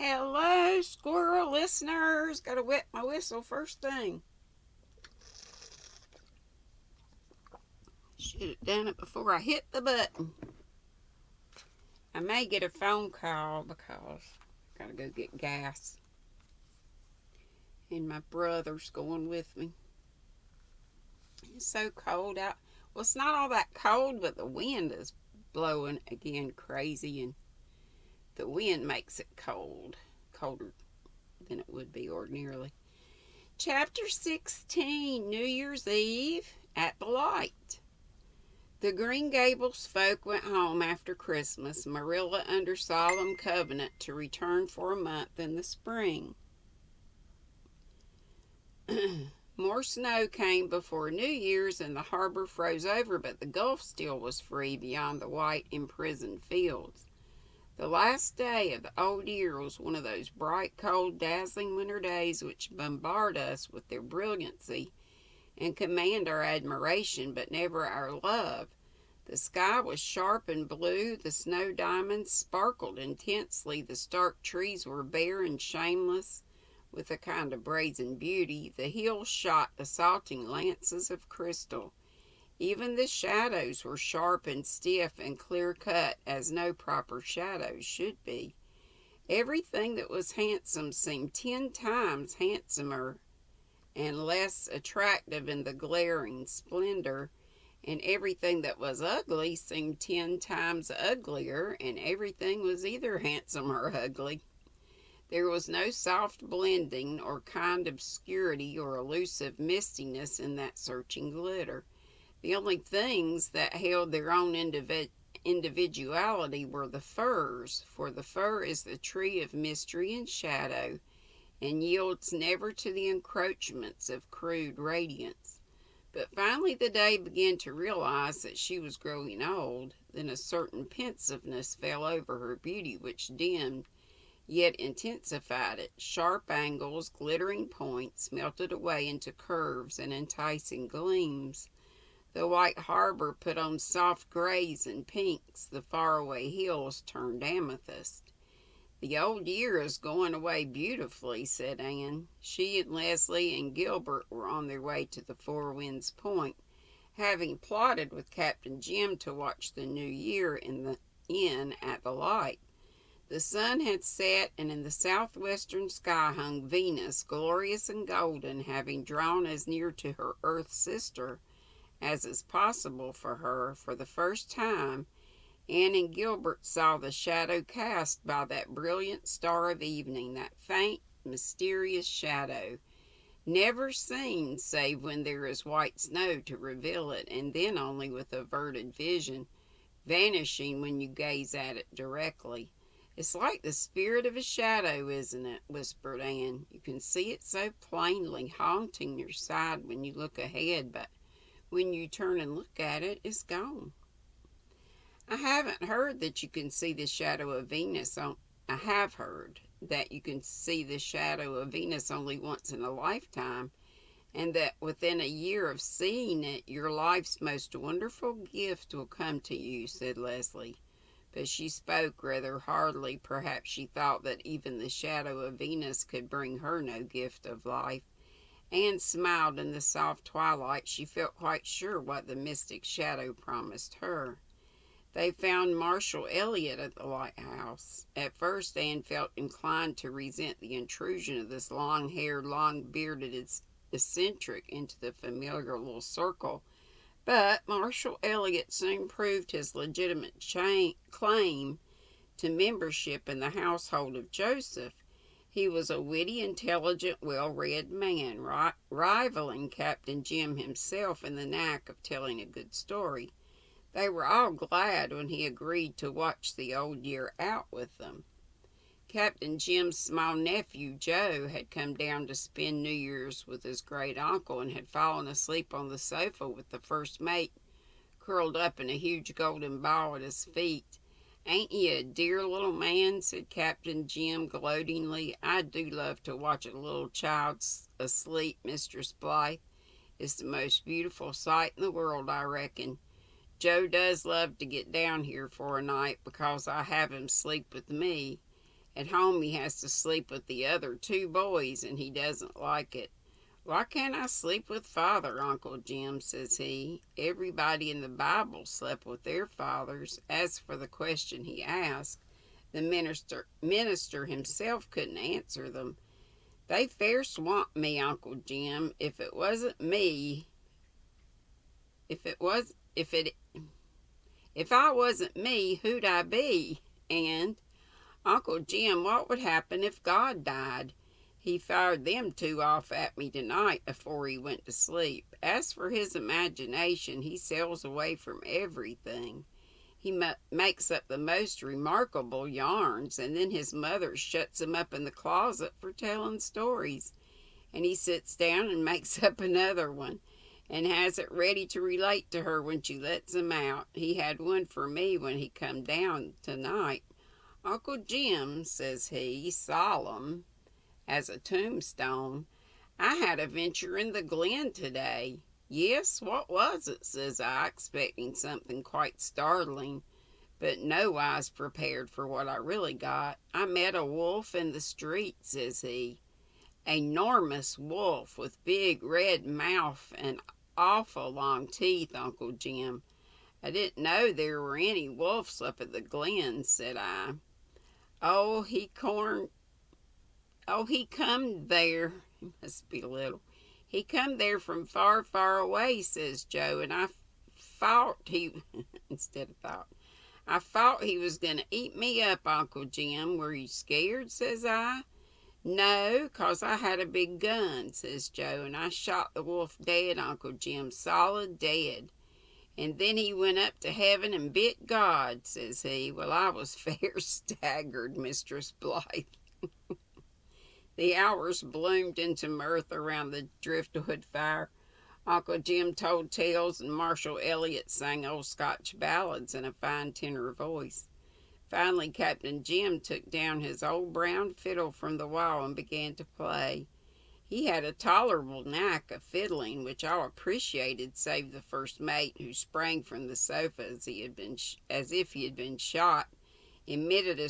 Hello, squirrel listeners. Gotta wet my whistle first thing. Should have done it before I hit the button. I may get a phone call because I gotta go get gas. And my brother's going with me. It's so cold out. Well, it's not all that cold, but the wind is blowing again crazy, and the wind makes it cold. Colder than it would be ordinarily. Chapter 16, New Year's Eve at the Light. The Green Gables folk went home after Christmas, Marilla under solemn covenant to return for a month in the spring. More snow came before New Year's and the harbor froze over, but the Gulf still was free beyond the white imprisoned fields. The last day of the old year was one of those bright, cold, dazzling winter days which bombard us with their brilliancy and command our admiration, but never our love. The sky was sharp and blue, the snow diamonds sparkled intensely, the stark trees were bare and shameless, with a kind of brazen beauty, the hills shot assaulting lances of crystal. Even the shadows were sharp and stiff and clear-cut, as no proper shadows should be. Everything that was handsome seemed 10 times handsomer and less attractive in the glaring splendor, and everything that was ugly seemed 10 times uglier, and everything was either handsome or ugly. There was no soft blending or kind obscurity or elusive mistiness in that searching glitter. The only things that held their own individuality were the firs, for the fir is the tree of mystery and shadow, and yields never to the encroachments of crude radiance. But finally the day began to realize that she was growing old. Then a certain pensiveness fell over her beauty which dimmed, yet intensified it. Sharp angles, glittering points, melted away into curves and enticing gleams. The white harbor put on soft grays and pinks. The faraway hills turned amethyst. "The old year is going away beautifully," said Anne. She and Leslie and Gilbert were on their way to the Four Winds Point, having plotted with Captain Jim to watch the new year in the inn at the Light. The sun had set, and in the southwestern sky hung Venus, glorious and golden, having drawn as near to her earth sister as is possible for her. For the first time, Anne and Gilbert saw the shadow cast by that brilliant star of evening, that faint, mysterious shadow, never seen save when there is white snow to reveal it, and then only with averted vision, vanishing when you gaze at it directly. "It's like the spirit of a shadow, isn't it?" whispered Anne. "You can see it so plainly, haunting your side when you look ahead, but when you turn and look at it, it's gone." I have heard that you can see the shadow of Venus only once in a lifetime, and that within a year of seeing it, your life's most wonderful gift will come to you," said Leslie. But she spoke rather hardly. Perhaps she thought that even the shadow of Venus could bring her no gift of life. Anne smiled in the soft twilight. She felt quite sure what the mystic shadow promised her. They found Marshall Elliott at the lighthouse. At first Anne felt inclined to resent the intrusion of this long-haired, long-bearded eccentric into the familiar little circle, but Marshall Elliott soon proved his legitimate claim to membership in the household of Joseph. He was a witty, intelligent, well-read man, rivaling Captain Jim himself in the knack of telling a good story. They were all glad when he agreed to watch the old year out with them. Captain Jim's small nephew, Joe, had come down to spend New Year's with his great uncle and had fallen asleep on the sofa with the first mate curled up in a huge golden ball at his feet. "Ain't he a dear little man?" said Captain Jim gloatingly. "I do love to watch a little child asleep, Mistress Blythe. It's the most beautiful sight in the world, I reckon. Joe does love to get down here for a night because I have him sleep with me, At home he has to sleep with the other two boys, and he doesn't like it. Why can't I sleep with father, Uncle Jim, says he. Everybody in the Bible slept with their fathers. As for the question he asked, the minister himself couldn't answer them. They fair swamped me, Uncle Jim. If I wasn't me, who'd I be? And Uncle Jim, what would happen if God died? He fired them two off at me tonight afore he went to sleep. As for his imagination, he sails away from everything. He makes up the most remarkable yarns, and then his mother shuts him up in the closet for telling stories. And he sits down and makes up another one, and has it ready to relate to her when she lets him out. He had one for me when he come down tonight. Uncle Jim, says he, solemn as a tombstone, I had a venture in the glen today. Yes, what was it, says I, expecting something quite startling, but nowise prepared for what I really got. I met a wolf in the street, says he. A 'normous wolf with big red mouth and awful long teeth, Uncle Jim. I didn't know there were any wolves up at the glen, said I. Oh, he come there. He must be little. He come there from far, far away, says Joe, and I thought he, instead of thought, I thought he was going to eat me up, Uncle Jim. Were you scared, says I. No, 'cause I had a big gun, says Joe, and I shot the wolf dead, Uncle Jim, solid dead. And then he went up to heaven and bit God, says he. Well, I was fair staggered, Mistress Blythe. The hours bloomed into mirth around the driftwood fire. Uncle Jim told tales, and Marshall Elliott sang old Scotch ballads in a fine tenor voice. Finally, Captain Jim took down his old brown fiddle from the wall and began to play. He had a tolerable knack of fiddling, which all appreciated save the first mate, who sprang from the sofa as if he had been shot, emitted a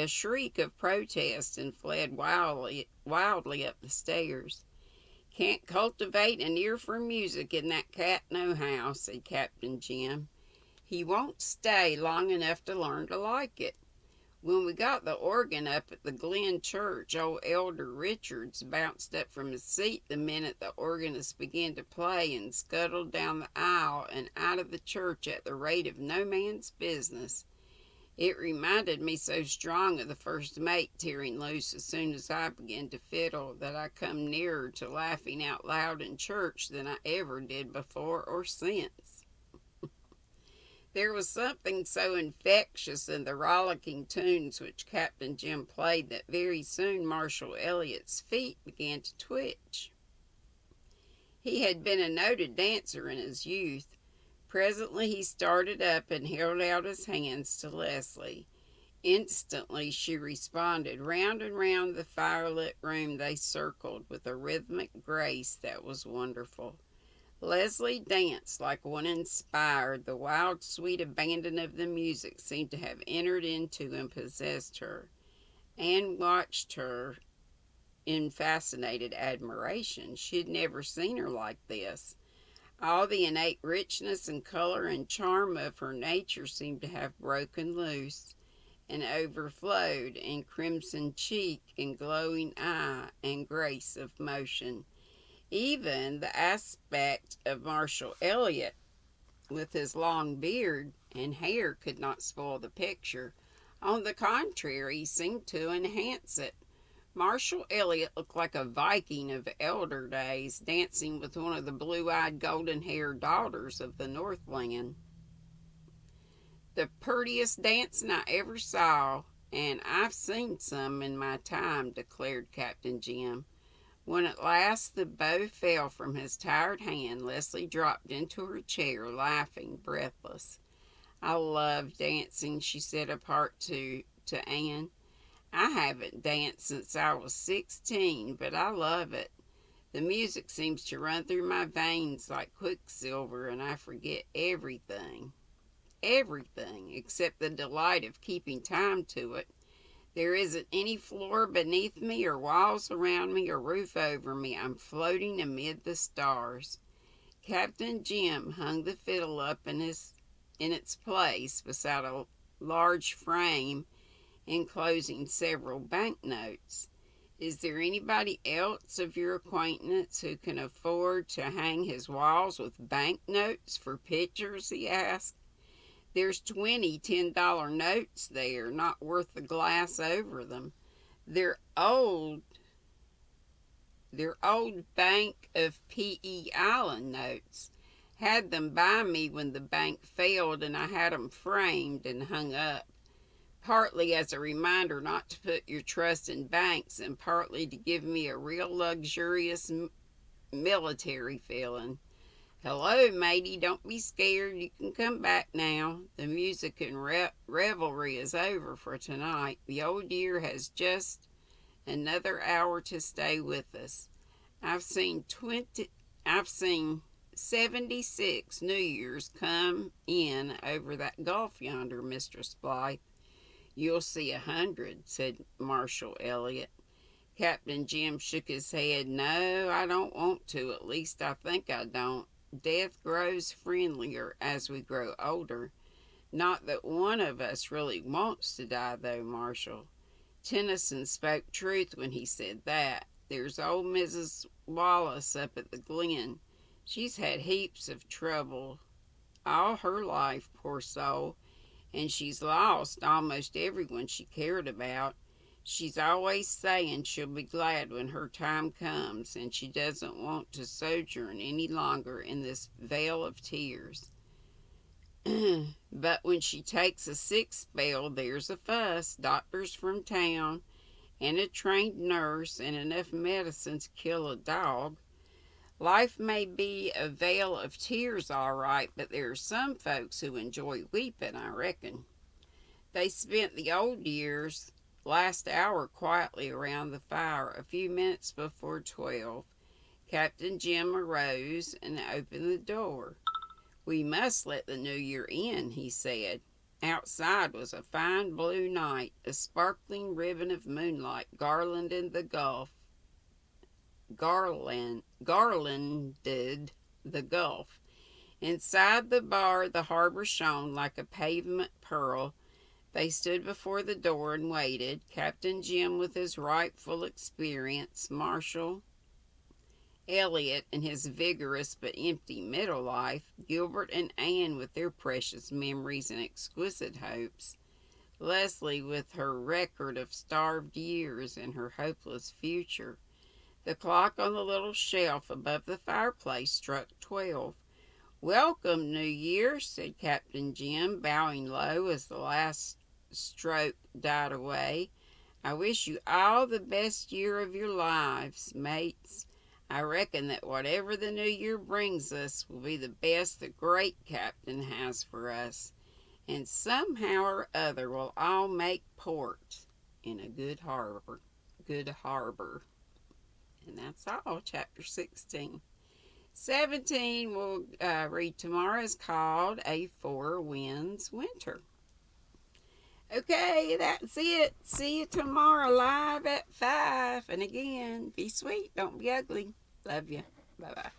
shriek of protest, and fled wildly up the stairs. Can't cultivate an ear for music in that cat nohow, said Captain Jim. He won't stay long enough to learn to like it. When we got the organ up at the Glen Church, old Elder Richards bounced up from his seat the minute the organist began to play, and scuttled down the aisle and out of the church at the rate of no man's business. It reminded me so strong of the first mate tearing loose as soon as I began to fiddle that I come nearer to laughing out loud in church than I ever did before or since. There was something so infectious in the rollicking tunes which Captain Jim played that very soon Marshall Elliott's feet began to twitch. He had been a noted dancer in his youth. Presently he started up and held out his hands to Leslie. Instantly she responded. Round and round the firelit room they circled with a rhythmic grace that was wonderful. Leslie danced like one inspired. The wild, sweet abandon of the music seemed to have entered into and possessed her. Anne watched her in fascinated admiration. She had never seen her like this. All the innate richness and color and charm of her nature seemed to have broken loose and overflowed in crimson cheek and glowing eye and grace of motion. Even the aspect of Marshall Elliott, with his long beard and hair, could not spoil the picture. On the contrary, he seemed to enhance it. Marshall Elliott looked like a Viking of elder days, dancing with one of the blue-eyed, golden-haired daughters of the Northland. The purtiest dancing I ever saw, and I've seen some in my time, declared Captain Jim. When at last the bow fell from his tired hand, Leslie dropped into her chair, laughing, breathless. I love dancing, she said apart to Anne. I haven't danced since I was 16, but I love it. The music seems to run through my veins like quicksilver, and I forget everything, except the delight of keeping time to it. There isn't any floor beneath me, or walls around me, or roof over me. I'm floating amid the stars. Captain Jim hung the fiddle up in its place beside a large frame enclosing several banknotes. Is there anybody else of your acquaintance who can afford to hang his walls with banknotes for pictures? He asked. There's 20 $10 notes there, not worth the glass over them. They're old. They're old Bank of P.E. Island notes. Had them by me when the bank failed, and I had 'em framed and hung up. Partly as a reminder not to put your trust in banks, and partly to give me a real luxurious military feeling. Hello, matey, don't be scared. You can come back now. The music and revelry is over for tonight. The old year has just another hour to stay with us. I've seen 76 New Years come in over that gulf yonder, Mistress Blythe. You'll see 100, said Marshal Elliot. Captain Jim shook his head. No, I don't want to. At least I think I don't. Death grows friendlier as we grow older. Not that one of us really wants to die, though, Marshal. Tennyson spoke truth when he said that. There's old Mrs. Wallace up at the Glen. She's had heaps of trouble all her life, poor soul, and she's lost almost everyone she cared about. She's always saying she'll be glad when her time comes, and she doesn't want to sojourn any longer in this vale of tears. But when she takes a sick spell, there's a fuss. Doctors from town, and a trained nurse, and enough medicine to kill a dog. Life may be a vale of tears, all right, but there are some folks who enjoy weeping, I reckon. They spent the old years last hour quietly around the fire. A few minutes before 12, Captain Jim arose and opened the door. We must let the new year in, he said. Outside was a fine blue night, a sparkling ribbon of moonlight garlanded the gulf. Inside the bar the harbor shone like a pavement pearl. They stood before the door and waited. Captain Jim with his rightful experience, Marshal Elliot in his vigorous but empty middle life, Gilbert and Anne with their precious memories and exquisite hopes, Leslie with her record of starved years and her hopeless future. The clock on the little shelf above the fireplace struck 12. Welcome, New Year, said Captain Jim, bowing low as the last stroke died away. I wish you all the best year of your lives, mates. I reckon that whatever the new year brings us will be the best the great captain has for us, and somehow or other we'll all make port in a good harbor. And that's all, chapter 16. 17 we'll read tomorrow is called A Four Winds Winter. Okay, that's it. See you tomorrow live at 5. And again, be sweet, don't be ugly. Love you. Bye-bye.